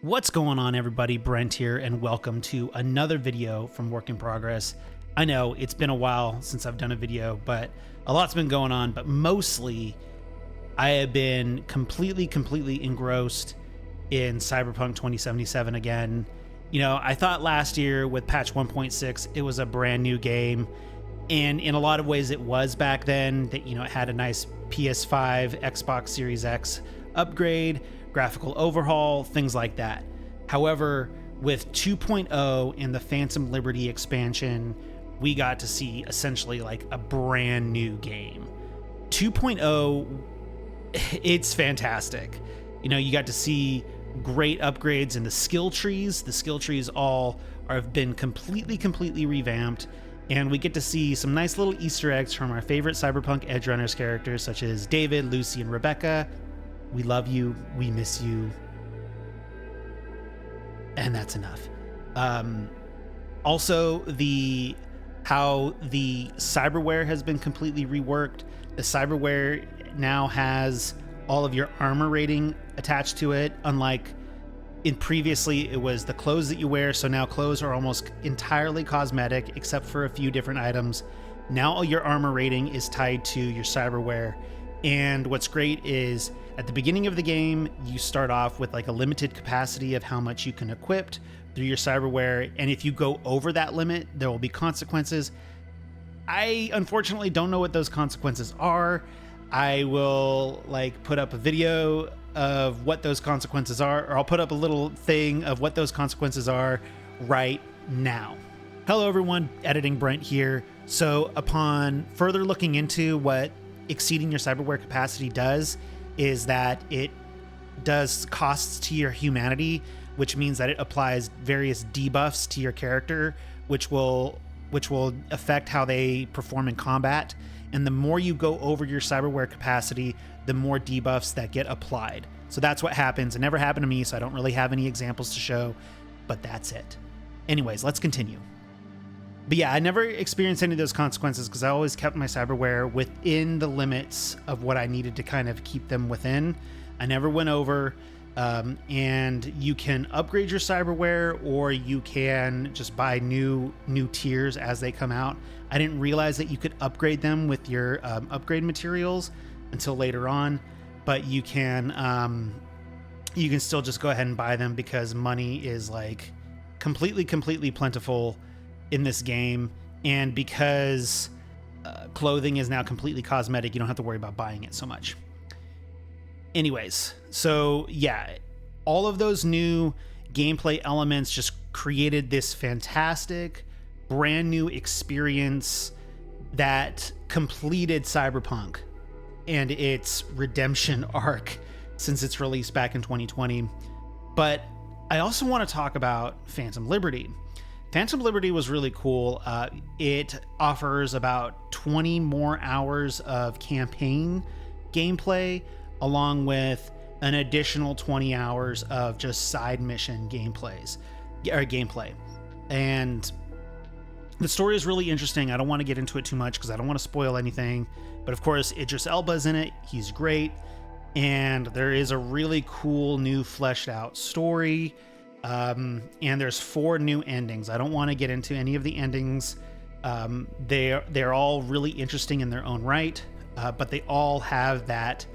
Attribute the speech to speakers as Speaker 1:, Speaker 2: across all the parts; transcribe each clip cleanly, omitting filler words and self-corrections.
Speaker 1: What's going on, everybody? Brent here, and welcome to another video from Work in Progress. I know it's been a while since I've done a video, but a lot's been going on, but mostly I have been completely engrossed in Cyberpunk 2077 again. You know, I thought last year with patch 1.6, it was a brand new game, and in a lot of ways it was back then. That, you know, it had a nice PS5, Xbox Series X upgrade, graphical overhaul, things like that. However, with 2.0 and the Phantom Liberty expansion, we got to see essentially like a brand new game. 2.0, it's fantastic. You know, you got to see great upgrades in the skill trees. The skill trees all have been completely revamped, and we get to see some nice little Easter eggs from our favorite Cyberpunk Edgerunners characters such as David, Lucy, and Rebecca. We love you, we miss you, and that's enough. Also, how the cyberware has been completely reworked. The cyberware now has all of your armor rating attached to it, unlike in previously it was the clothes that you wear. So now clothes are almost entirely cosmetic except for a few different items. Now all your armor rating is tied to your cyberware. And what's great is at the beginning of the game, you start off with like a limited capacity of how much you can equip through your cyberware. And if you go over that limit, there will be consequences. I unfortunately don't know what those consequences are. I will like put up a video of what those consequences are, or I'll put up a little thing of what those consequences are right now. Hello everyone, Editing Brent here. So upon further looking into what exceeding your cyberware capacity does, is that it does costs to your humanity, which means that it applies various debuffs to your character, which will affect how they perform in combat. And the more you go over your cyberware capacity, the more debuffs that get applied. So that's what happens. It never happened to me, so I don't really have any examples to show, but that's it. Anyways, let's continue. But yeah, I never experienced any of those consequences because I always kept my cyberware within the limits of what I needed to kind of keep them within. I never went over, and you can upgrade your cyberware, or you can just buy new tiers as they come out. I didn't realize that you could upgrade them with your upgrade materials until later on, but you can still just go ahead and buy them because money is like completely plentiful in this game, and because clothing is now completely cosmetic, you don't have to worry about buying it so much. Anyways, so yeah, all of those new gameplay elements just created this fantastic brand new experience that completed Cyberpunk and its redemption arc since its release back in 2020. But I also want to talk about Phantom Liberty. Phantom Liberty was really cool. It offers about 20 more hours of campaign gameplay, along with an additional 20 hours of just side mission gameplay. And the story is really interesting. I don't want to get into it too much because I don't want to spoil anything. But of course, Idris Elba's in it. He's great. And there is a really cool new fleshed out story. And there's 4 new endings. I don't want to get into any of the endings. They're all really interesting in their own right, but they all have that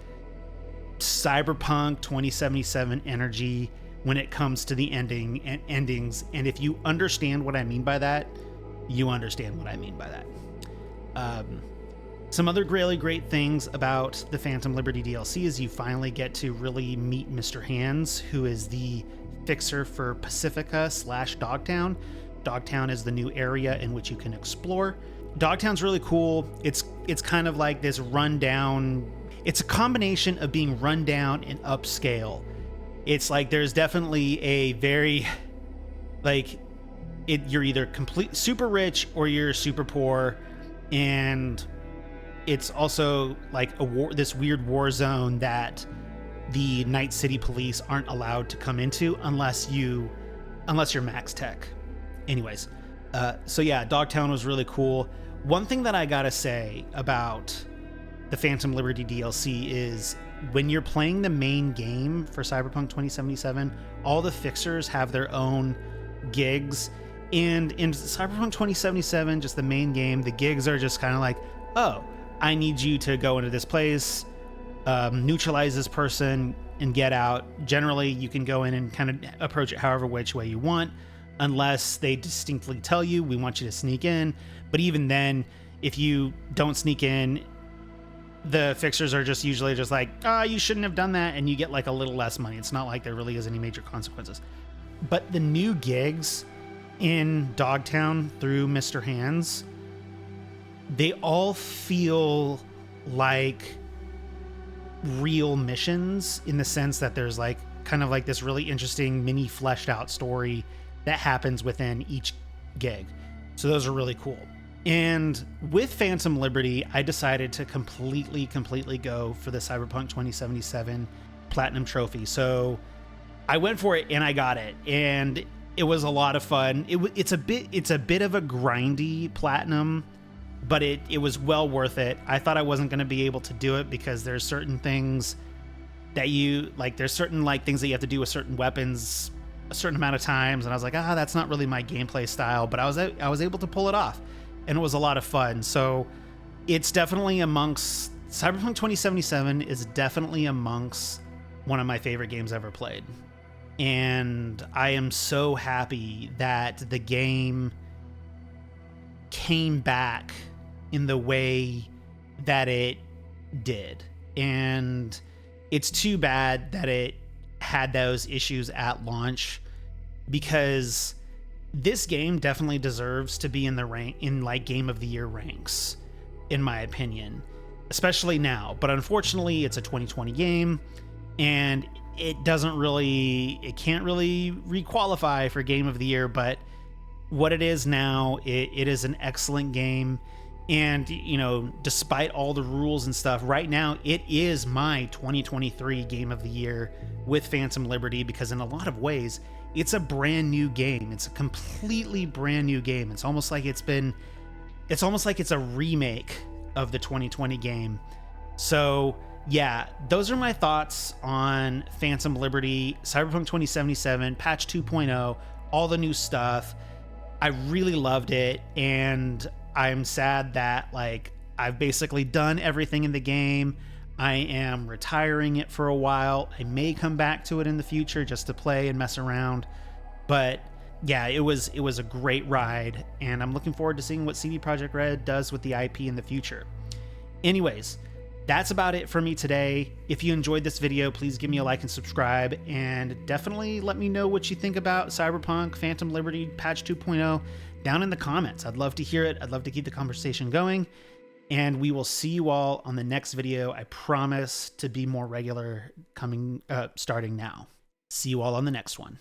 Speaker 1: Cyberpunk 2077 energy when it comes to the endings. And if you understand what I mean by that, you understand what I mean by that. Some other really great things about the Phantom Liberty DLC is you finally get to really meet Mr. Hands, who is the fixer for Pacifica / Dogtown. Dogtown is the new area in which you can explore. Dogtown's really cool. It's kind of like this rundown. It's a combination of being rundown and upscale. It's like there's definitely a very you're either super rich or you're super poor, and it's also like this weird war zone that the Night City police aren't allowed to come into unless you're max tech. Anyways, so yeah, Dogtown was really cool. One thing that I gotta say about the Phantom Liberty DLC is when you're playing the main game for Cyberpunk 2077, all the fixers have their own gigs. And in Cyberpunk 2077, just the main game, the gigs are just kind of like, oh, I need you to go into this place, neutralize this person, and get out. Generally, you can go in and kind of approach it however which way you want, unless they distinctly tell you, we want you to sneak in. But even then, if you don't sneak in, the fixers are just usually just like, you shouldn't have done that, and you get like a little less money. It's not like there really is any major consequences. But the new gigs in Dogtown through Mr. Hands, they all feel like real missions, in the sense that there's like kind of like this really interesting mini fleshed out story that happens within each gig. So those are really cool. And with Phantom Liberty, I decided to completely go for the Cyberpunk 2077 Platinum Trophy. So I went for it and I got it, and it was a lot of fun. It's a bit of a grindy platinum, but it was well worth it. I thought I wasn't going to be able to do it because there's certain things that there's certain like things that you have to do with certain weapons a certain amount of times, and I was like, that's not really my gameplay style, but I was able to pull it off, and it was a lot of fun. So it's definitely amongst Cyberpunk 2077 is definitely amongst one of my favorite games ever played. And I am so happy that the game came back in the way that it did. And it's too bad that it had those issues at launch, because this game definitely deserves to be in the rank in like Game of the Year ranks, in my opinion, especially now. But unfortunately, it's a 2020 game, and it can't really requalify for Game of the Year. But what it is now, it is an excellent game. And, despite all the rules and stuff, right now, it is my 2023 Game of the Year with Phantom Liberty, because in a lot of ways, it's a brand new game. It's a completely brand new game. It's almost like it's a remake of the 2020 game. So yeah, those are my thoughts on Phantom Liberty, Cyberpunk 2077, patch 2.0, all the new stuff. I really loved it, and I'm sad that I've basically done everything in the game. I am retiring it for a while. I may come back to it in the future just to play and mess around. But yeah, it was a great ride, and I'm looking forward to seeing what CD Projekt Red does with the IP in the future. Anyways, that's about it for me today. If you enjoyed this video, please give me a like and subscribe, and definitely let me know what you think about Cyberpunk Phantom Liberty patch 2.0 down in the comments. I'd love to hear it. I'd love to keep the conversation going, and we will see you all on the next video. I promise to be more regular starting now. See you all on the next one.